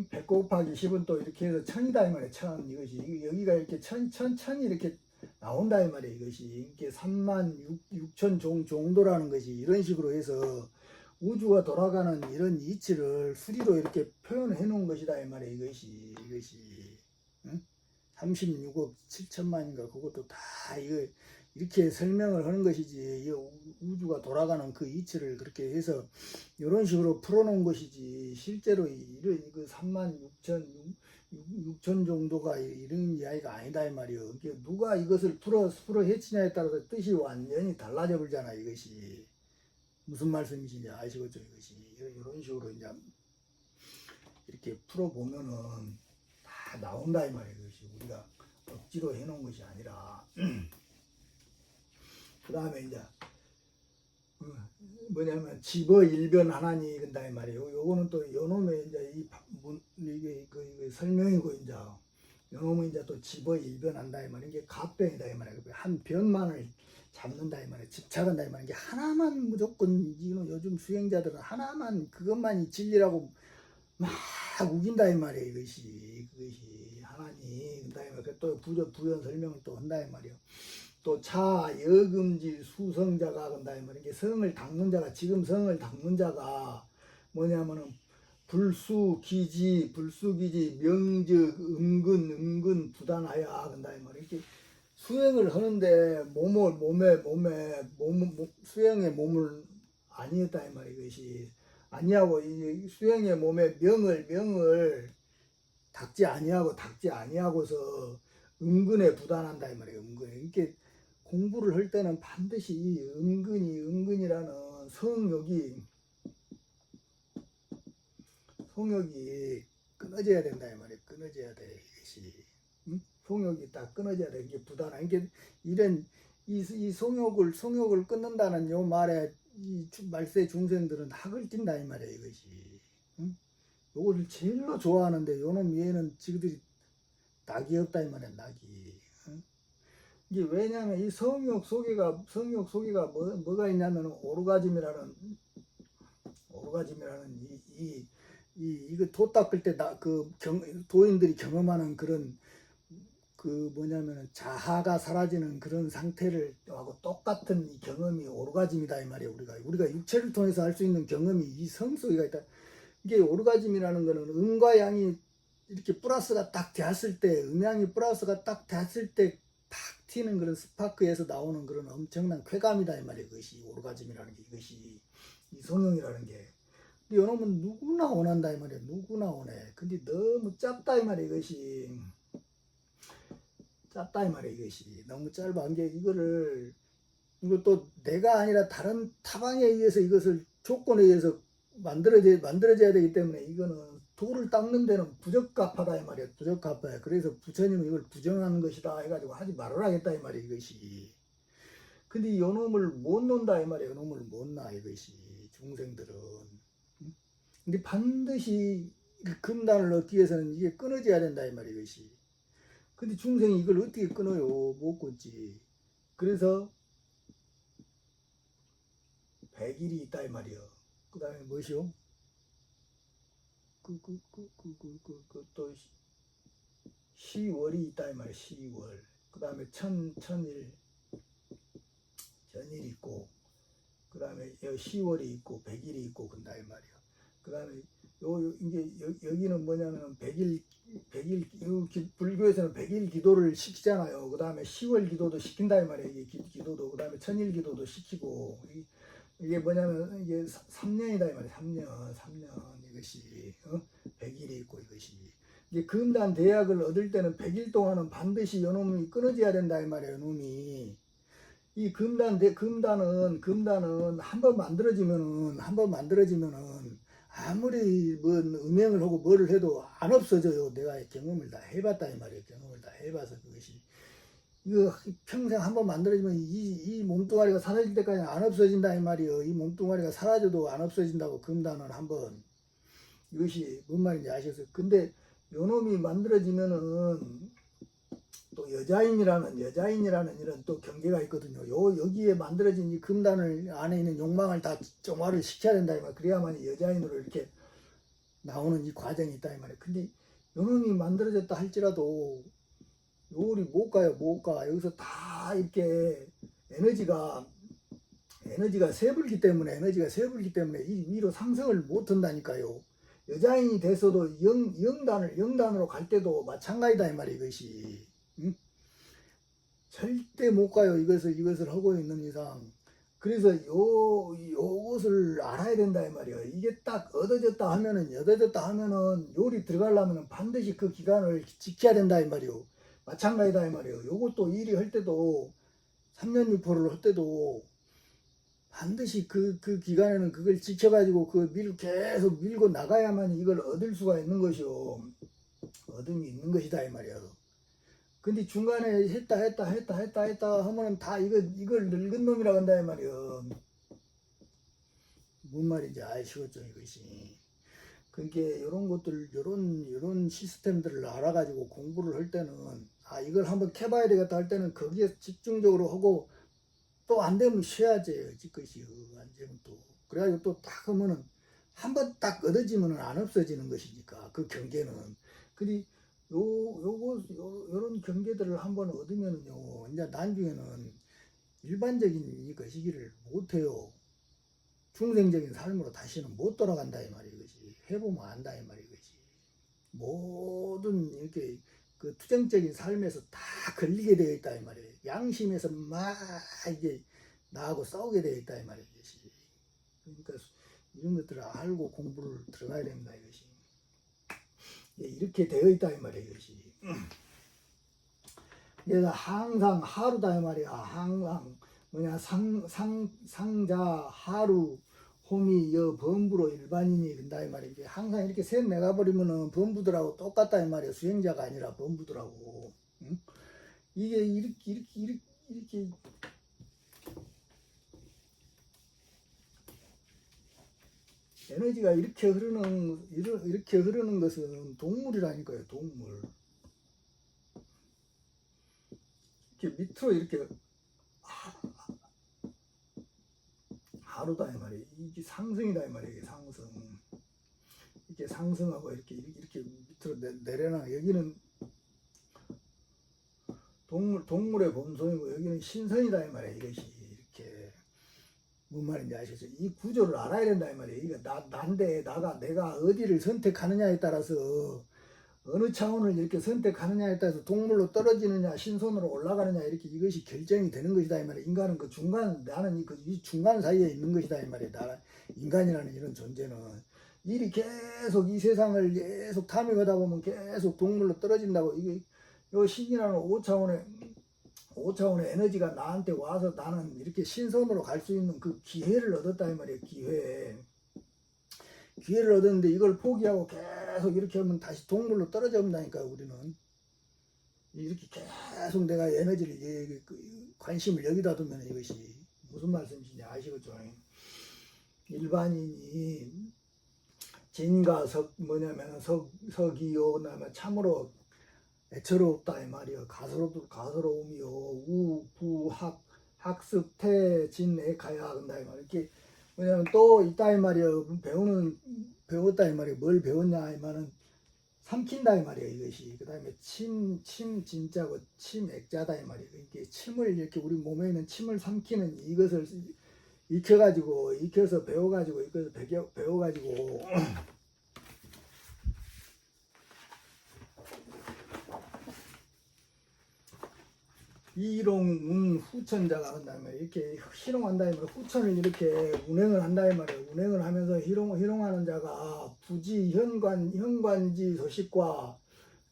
100 곱하기 10은 또 이렇게 해서 1000이다 이 말이에요. 1000 이것이. 여기가 이렇게 1000이 이렇게 나온다 이 말이에요. 이것이. 이게 3만 6천 정도라는 것이 이런 식으로 해서 우주가 돌아가는 이런 이치를 수리로 이렇게 표현해 놓은 것이다 이 말이에요. 이것이 응? 36억 7천만인가 그것도 다 이거 이렇게 설명을 하는 것이지 우주가 돌아가는 그 이치를 그렇게 해서 이런 식으로 풀어놓은 것이지 실제로 이런 그 3만 6천 정도가 이런 이야기가 아니다 이 말이에요. 누가 이것을 풀어 헤치냐에 따라서 뜻이 완전히 달라져 버리잖아 이것이. 무슨 말씀이신지 아시겠죠? 이것이 이런 식으로 이제 이렇게 풀어보면은 다 나온다 이 말이에요. 이것이 우리가 억지로 해놓은 것이 아니라 그 다음에 이제 뭐냐면 집어일변 하나니 근다 이 말이에요. 요거는 또 요놈의 이제 이게 설명이고 이제 요놈은 이제 또 집어일변한다 이 말이에요. 이게 갑변이다 이 말이에요. 한 변만을 잡는다 이 말이에요. 집착한다 이 말이에요. 이게 하나만 무조건 요즘 수행자들은 하나만 그것만이 진리라고 막 우긴다 이 말이에요. 그것이 하나니 근다 이 말이에요. 또 부연 설명을 또 한다 이 말이에요. 또 여금지 수성자가 근다 이 말이에요. 성을 닦는 자가 지금 성을 닦는 자가 뭐냐면은 불수기지 명즉 은근 부단하여 근다 이 말이에요. 이렇게 수행을 하는데 수행의 몸을 아니었다 이 말이에요. 이것이 아니하고 이 수행의 몸에 명을 닦지 아니하고서 은근에 부단한다 이 말이에요. 은근에. 이렇게 공부를 할 때는 반드시 은근이라는 성욕이 끊어져야 된다 이 말이에요. 끊어져야 돼 이것이. 응? 성욕이 딱 끊어져야 돼. 이게 부단한. 이게 이런 이 성욕을 끊는다는 요 말에 이 말세 중생들은 학을 띈다 이 말이에요. 이것이. 응? 요거를 제일로 좋아하는데 요놈 얘는 지그들이 낙이 없다 이 말이야. 낙이. 응? 이게 왜냐하면 이 성욕 속에가 뭐가 있냐면 오르가즘이라는 이거 도 닦을 때 도인들이 경험하는 그런 그 뭐냐면 자아가 사라지는 그런 상태를 하고 똑같은 이 경험이 오르가즘이다 이 말이에요. 우리가 육체를 통해서 할 수 있는 경험이 이 성 속에가 있다. 이게 오르가즘이라는 거는 음과 양이 이렇게 플러스가 딱 되었을 때, 음양이 플러스가 딱 되었을 때 탁 튀는 그런 스파크에서 나오는 그런 엄청난 쾌감이다 이 말이에요. 그것이 오르가즘이라는 게, 이것이 이 성형이라는 게. 근데 이놈은 누구나 원한다 이 말이에요. 누구나 원해. 근데 너무 짧다 이 말이에요. 이것이 짧다 이 말이에요. 이것이 너무 짧아. 이게 이것도 내가 아니라 다른 타방에 의해서 이것을 조건에 의해서 만들어져야 되기 때문에 이거는 돌을 닦는 데는 부적합하다 이 말이야. 부적합해. 그래서 부처님은 이걸 부정하는 것이다 해가지고 하지 말아야겠다 이 말이야. 이것이. 근데 이 놈을 못 논다 이 말이야. 놈을 못 놔 이것이. 중생들은. 근데 반드시 금단을 얻기 위해서는 이게 끊어져야 된다 이 말이야. 이것이. 근데 중생이 이걸 어떻게 끊어요? 못 끊지. 그래서 백일이 있다 이 말이야. 그 다음에 무엇이요? 또 시월이 있다 이 말이야. 시월. 그 다음에 천일 전일이 있고, 그 다음에 시월이 있고 백일이 있고 그런다 이 말이야. 그 다음에 이제 여기는 뭐냐면 백일 불교에서는 백일 기도를 시키잖아요. 그 다음에 시월 기도도 시킨다 이 말이야. 이게 기도도. 그 다음에 천일 기도도 시키고. 이게 뭐냐면 이게 3년이다 이 말이야. 3년 이것이 100일이 있고 이것이 이제 금단 대약을 얻을 때는 100일 동안은 반드시 요놈이 끊어져야 된다 이 말이에요. 놈이 이 금단은 한 번 만들어지면은 아무리 뭐 음행을 하고 뭐를 해도 안 없어져요. 내가 경험을 다 해봤다 이 말이에요. 경험을 다 해봐서 그것이 이거 평생 한 번 만들어지면 이 몸뚱아리가 사라질 때까지 안 없어진다 이 말이에요. 이 몸뚱아리가 사라져도 안 없어진다고 금단은 한번. 이것이 뭔 말인지 아시겠어요? 근데 요놈이 만들어지면은 또 여자인이라는 이런 또 경계가 있거든요. 여기에 만들어진 이 금단을 안에 있는 욕망을 다 정화를 시켜야 된다 이 말. 그래야만 여자인으로 이렇게 나오는 이 과정이 있다 이 말이에요. 근데 요놈이 만들어졌다 할지라도 요리 못 가요, 못 가. 여기서 다 이렇게 에너지가 세불기 때문에 이 위로 상승을 못 한다니까요. 여자인이 돼서도 영단으로 갈 때도 마찬가지다 이 말이에요. 이것이. 응? 절대 못 가요. 이것을 하고 있는 이상. 그래서 요것을 알아야 된다 이 말이에요. 이게 딱 얻어졌다 하면은 요리 들어가려면 반드시 그 기간을 지켜야 된다 이 말이에요. 마찬가지다 이 말이에요. 요것도 일이 할 때도 3년 유포를 할 때도 반드시 그 기간에는 그걸 지켜가지고 계속 밀고 나가야만 이걸 얻을 수가 있는 것이요. 얻음이 있는 것이다 이 말이에요. 근데 중간에 했다 하면은 다 이걸 늙은 놈이라고 한다 이 말이에요. 뭔 말인지 아시겠죠 이것이. 그러니까 이런 것들 이런 시스템들을 알아가지고 공부를 할 때는 이걸 한번 캐봐야 되겠다 할 때는 거기에 집중적으로 하고 또 안 되면 쉬어야지 그것이 안 되면 또 그래가지고 또 딱 하면은 한 번 딱 얻어지면은 안 없어지는 것이니까 그 경계는. 근데 요런 경계들을 한번 얻으면은요 이제 나중에는 일반적인 이 것이기를 못해요. 중생적인 삶으로 다시는 못 돌아간다 이 말이 이것이. 해보면 안다 이 말이 이것이. 모든 이렇게 그 투쟁적인 삶에서 다 걸리게 되어 있다 이 말이에요. 양심에서 막 이게 나하고 싸우게 되어 있다 이 말이에요. 이것이. 그러니까 이런 것들을 알고 공부를 들어가야 됩니다 이것이. 이렇게 되어 있다 이 말이야 이것이. 그래서 항상 하루다 이 말이야. 항상 뭐냐 상자 하루 홈이 여 범부로 일반인이 된다 이 말이야. 항상 이렇게 셋 내가 버리면은 범부들하고 똑같다 이 말이야. 수행자가 아니라 범부들하고. 응? 이게 이렇게 에너지가 이렇게 흐르는 것은 동물이라니까요. 동물. 이렇게 밑으로 이렇게 하루다 이 말이에요. 이게 상승이다 이 말이에요. 이게 상승. 이렇게 상승하고 이렇게 밑으로 내려놔. 여기는 동물의 범성이고 여기는 신선이다 이 말이에요. 이것이 이렇게 뭔 말인지 아시죠? 이 구조를 알아야 된다 이 말이에요. 이거 난데 내가 어디를 선택하느냐에 따라서 어느 차원을 이렇게 선택하느냐에 따라서 동물로 떨어지느냐 신선으로 올라가느냐 이렇게 이것이 결정이 되는 것이다 이 말이에요. 인간은 그 중간 나는 이 중간 사이에 있는 것이다 이 말이에요. 나는 인간이라는 이런 존재는 일이 계속 이 세상을 계속 탐욕하다 보면 계속 동물로 떨어진다고 이게 요 신이라는 5차원의 에너지가 나한테 와서 나는 이렇게 신선으로 갈 수 있는 그 기회를 얻었다 이 말이에요. 기회를 얻었는데 이걸 포기하고 계속 이렇게 하면 다시 동물로 떨어져 온다니까 우리는. 이렇게 계속 내가 에너지를 관심을 여기다 두면 이것이 무슨 말씀이신지 아시겠죠? 일반인이 진가 뭐냐면 석이요 그다음에 참으로 애처롭다 이 말이요. 가소로움이요. 우부학 학습태 진애가야 한다 이 말. 이렇게 왜냐면 또 있다 이 말이요. 배웠다 이 말이요. 뭘 배웠냐 이 말은 삼킨다 이 말이에요. 이것이. 그다음에 침 진짜고 침 액자다 이 말이에요. 이렇게 침을 이렇게 우리 몸에 있는 침을 삼키는 이것을 익혀서 배워가지고 이롱 후천자가 한다면 이렇게 희롱한다 이 말이야. 후천을 이렇게 운행을 한다 이 말이야. 운행을 하면서 희롱하는 자가 부지 현관지 소식과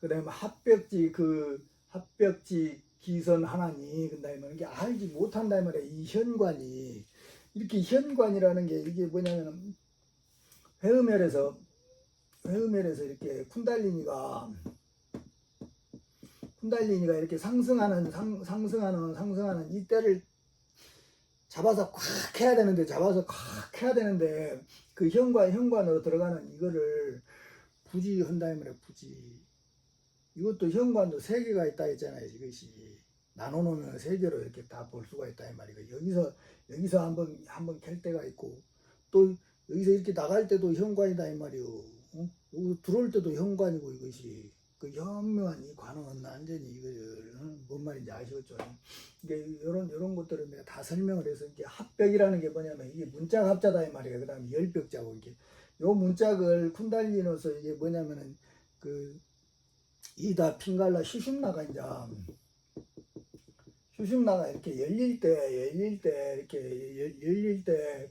그다음에 합벽지 기선 하나니 그다음에 이게 알지 못한다 이 말이야. 이 현관이 이렇게 현관이라는 게 이게 뭐냐면 회음혈에서 이렇게 쿤달리니가 이렇게 상승하는 이때를 잡아서 콱 해야 되는데 그 현관으로 들어가는 이거를 부지 한다 이 말이야. 부지. 이것도 현관도 3개가 있다 했잖아요. 이것이 나눠놓으면 3개로 이렇게 다 볼 수가 있다 이 말이야. 여기서 한번 켤 때가 있고 또 여기서 이렇게 나갈 때도 현관이다 이 말이요. 여기서 들어올 때도 현관이고 이것이 그 현묘한 이 관원은 완전히 이거를 뭔 말인지 아시겠죠? 이게 이런 것들을 내가 다 설명을 해서 이게 합벽이라는 게 뭐냐면 이게 문짝 합자다 이 말이에요. 그다음에 열벽자고 이게 요 문짝을 쿤달리노서 이게 뭐냐면은 그 이다 핑갈라 슈슌나가 이렇게 열릴 때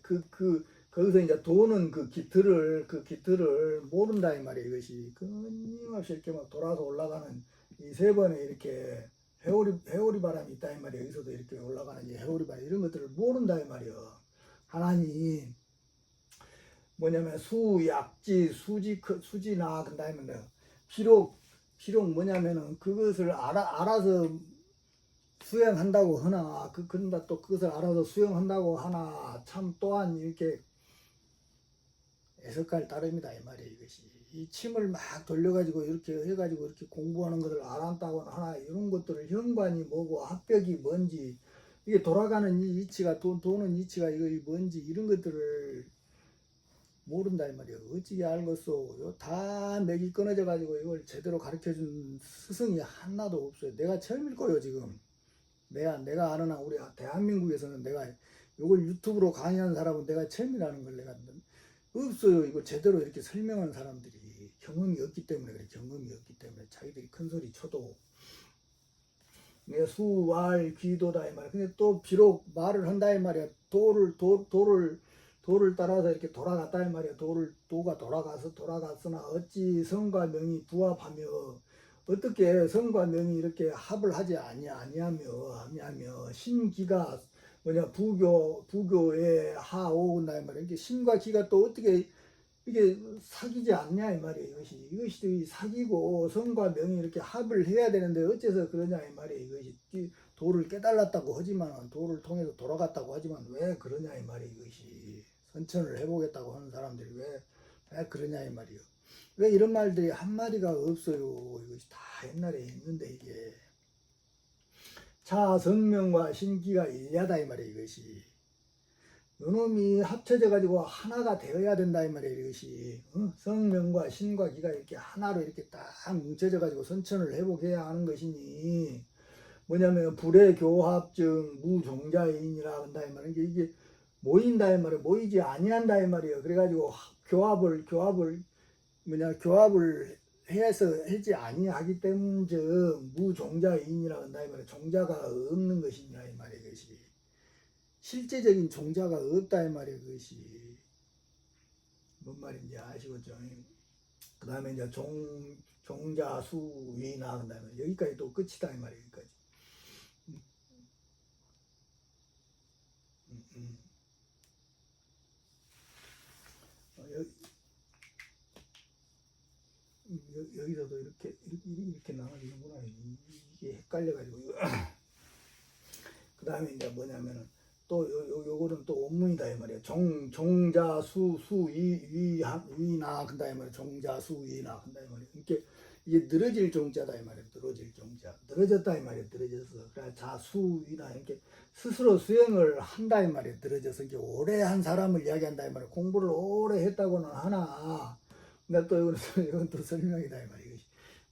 거기서 이제 도는 그 기틀을 모른다 이 말이에요. 이것이 끊임없이 이렇게 막 돌아서 올라가는 이 3번에 이렇게 회오리 바람이 있다 이 말이에요. 여기서도 이렇게 올라가는 이 회오리 바람 이런 것들을 모른다 이 말이에요. 하나님 뭐냐면 수약지 수지나 그다음에 비록 뭐냐면은 그것을 알아서 수행한다고 하나 그런다 또 그것을 알아서 수행한다고 하나 참 또한 이렇게 애석할 따름이다 이 말이에요. 이것이 이 침을 막 돌려가지고 이렇게 해가지고 이렇게 공부하는 것을 알았다고 하나 이런 것들을 현관이 뭐고 합벽이 뭔지 이게 돌아가는 이 이치가 도는 이치가 이거 뭔지 이런 것들을 모른다 이 말이에요. 어찌게 알겠소? 다 맥이 끊어져 가지고 이걸 제대로 가르쳐준 스승이 하나도 없어요. 내가 처음일 거예요 지금. 내가 아는 한 우리 대한민국에서는 내가 이걸 유튜브로 강의하는 사람은 내가 처음이라는 걸 내가 없어요. 이거 제대로 이렇게 설명하는 사람들이 경험이 없기 때문에 그래. 경험이 없기 때문에 자기들이 큰 소리 쳐도 내가 수왈 귀도다 이 말. 근데 또 비록 말을 한다 이 말이야. 도를 도를 따라서 이렇게 돌아갔다 이 말이야. 도가 돌아갔으나 어찌 성과 명이 부합하며 어떻게 성과 명이 이렇게 합을 하지 아니하며 신기가 뭐냐 부교의 하오나 이 말이야. 이게 신과 기가 또 어떻게 이게 사귀지 않냐 이 말이에요. 이것이 사귀고 성과 명이 이렇게 합을 해야 되는데 어째서 그러냐 이 말이에요. 이것이 도를 깨달았다고 하지만 도를 통해서 돌아갔다고 하지만 왜 그러냐 이 말이에요. 이것이 선천을 해보겠다고 하는 사람들이 왜 그러냐 이 말이에요. 왜 이런 말들이 한마디가 없어요. 이것이 다 옛날에 있는데 이게 자 성명과 신기가 일야다 이 말이에요. 이것이 요놈이 합쳐져 가지고 하나가 되어야 된다 이 말이에요. 이것이 성명과 신과 기가 이렇게 하나로 이렇게 딱 뭉쳐져 가지고 선천을 회복해야 하는 것이니 뭐냐면 불의 교합증 무종자인이라 한다 이 말이에요. 이게 모인다 이 말이에요. 모이지 아니한다 이 말이에요. 그래가지고 교합을 해서 하지 아니하기 때문에 무종자인이라 한다 이 말이에요. 종자가 없는 것이냐 이 말이에요. 이것이 실제적인 종자가 없다 이 말이에요. 그것이 뭔 말인지 아시겠죠? 그 다음에 이제 종자 수위나 한다면 여기까지 또 끝이다 이 말이에요. 여기까지. 여기서도 이렇게 나눠지는구나. 이게 헷갈려가지고. 그 다음에 이제 뭐냐면은 또 요거는 또 원문이다 이 말이에요. 종자 위나 한다 이 말이에요. 종자 위나 한다 이 말이에요. 이게 늘어질 종자다 이 말이에요. 늘어질 종자. 늘어졌다 이 말이에요. 늘어져서. 그래 자수위나 이렇게 스스로 수행을 한다 이 말이에요. 늘어져서 이게 오래 한 사람을 이야기한다 이 말이에요. 공부를 오래 했다고는 하나. 근데 또 이건 또 설명이다 이 말이에요.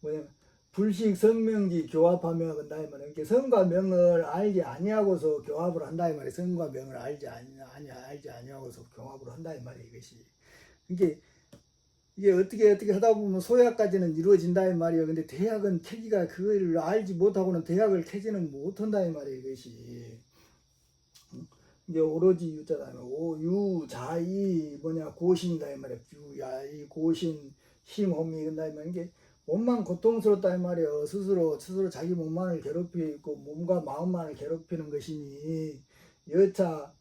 뭐냐면 불식 성명지 교합하며 한다 이 말이에요. 이렇게 성과 명을 알지 아니하고서 교합을 한다 이 말이에요. 성과 명을 알지 아니하고서 교합을 한다 이 말이에요. 이게 어떻게 하다 보면 소약까지는 이루어진다 이 말이에요. 근데 대학은 캐기가 그걸 알지 못하고는 대학을 캐지는 못한다 이 말이에요. 이것이 이제 오로지 유자다. 유자이 고신이다 이 말이에요. 유야이 고신 힘홈이 된다 이 말이에요. 이게 몸만 고통스럽다 이 말이에요. 스스로 자기 몸만을 괴롭히고 몸과 마음만을 괴롭히는 것이니 여차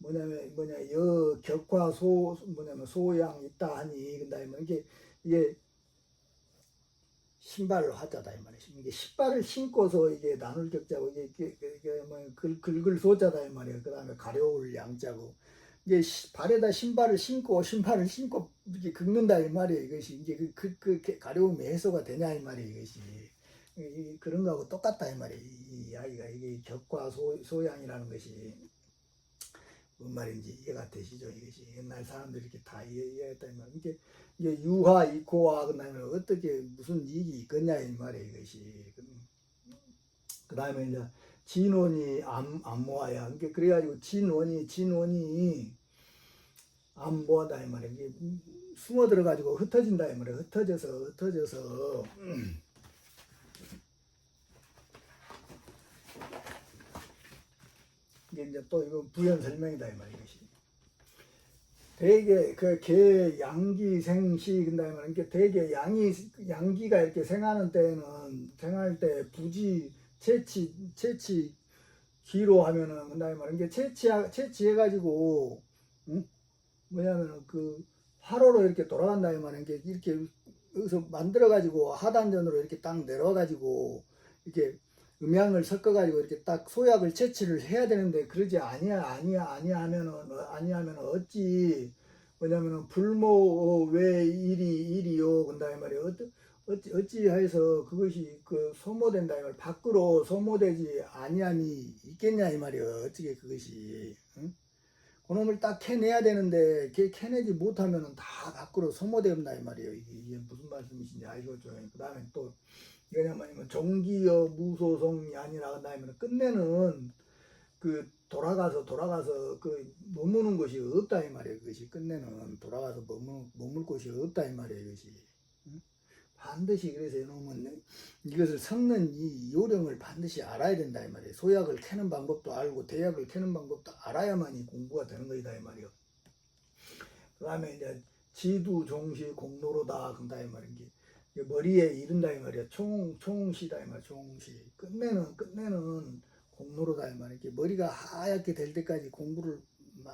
여 격화 소양 있다 하니 근다 이 말이에요. 이게 신발을 하자다 이 말이에요. 이게 신발을 신고서 이게 나눌 격자고 이게 긁을 소자다 이 말이에요. 그 다음에 가려울 양자고 이게 발에다 신발을 신고 이렇게 긁는다 이 말이에요. 이것이 이게 그 가려움이 해소가 되냐 이 말이에요. 이것이 그런 거하고 똑같다 이 말이에요. 이 이야기가 이게 격과 소양이라는 것이 뭔 말인지 이해가 되시죠? 이것이 옛날 사람들이 이렇게 다 이해했다 이 말이에요. 이게 유화 이코와 그다음에 어떻게 무슨 이익이 있겠냐 이 말이에요. 이것이 그 다음에 이제 진원이 안모아야. 그래가지고 진원이 안모하다 이 말이에요. 이게 숨어 들어가지고 흩어진다 이 말이에요. 흩어져서 이게 이제 또 이거 부연 설명이다 이 말이에요. 대개 개 양기 생시 근다 이 말이에요. 대개 양기가 이렇게 생할 때 부지 채치 기로 하면은 근다 이 말이에요. 채치해가지고 뭐냐면은 그 화로로 이렇게 돌아간다 이 말이에요. 이렇게 여기서 만들어가지고 하단전으로 이렇게 딱 내려가지고 이렇게 음양을 섞어가지고 이렇게 딱 소약을 채취를 해야 되는데 그러지 아니하면은 어찌 뭐냐면은 불모 왜 일이요 근다 이 말이에요. 어찌해서 그것이 소모된다 이 말. 밖으로 소모되지 아니함이 있겠냐 이 말이에요. 어떻게 그것이 그놈을 딱 캐내야 되는데 캐내지 못하면은 다 밖으로 소모된다 이 말이에요. 이게 무슨 말씀이신지 알겠죠. 그 다음에 또 이거냐면 종기여 무소송이 아니라 한다면 끝내는 돌아가서 머무는 곳이 없다 이 말이에요. 그것이 끝내는 돌아가서 머물 곳이 없다 이 말이에요. 이것이 반드시 그래서 이놈은 이것을 섞는 이 요령을 반드시 알아야 된다 이 말이에요. 소약을 캐는 방법도 알고 대약을 캐는 방법도 알아야만이 공부가 되는 거다 이 말이에요. 그다음에 이제 지두 종시 공로로다 그다 이 말인 게 이게 머리에 이른다 이 말이야. 총시다 이 말. 총시 끝내는 공로로다 이 말이야. 이게 머리가 하얗게 될 때까지 공부를 막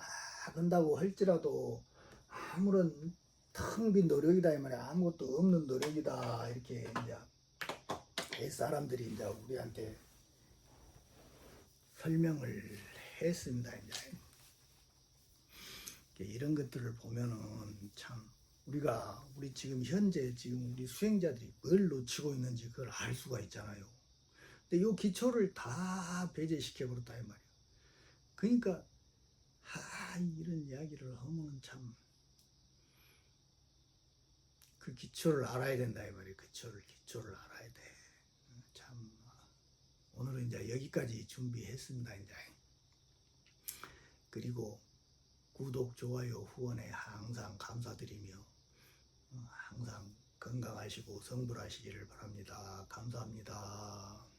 한다고 할지라도 아무런 텅 빈 노력이다 이 말이야. 아무것도 없는 노력이다 이렇게 이제 사람들이 이제 우리한테 설명을 했습니다. 이제 이런 것들을 보면은 참 우리 지금 현재 지금 우리 수행자들이 뭘 놓치고 있는지 그걸 알 수가 있잖아요. 근데 이 기초를 다 배제시켜 버렸다 이 말이에요. 그러니까 이런 이야기를 하면 참 그 기초를 알아야 된다 이 말이에요. 기초를 알아야 돼. 참 오늘은 이제 여기까지 준비했습니다. 이제 그리고 구독, 좋아요, 후원에 항상 감사드리며 항상 건강하시고 성불하시기를 바랍니다. 감사합니다.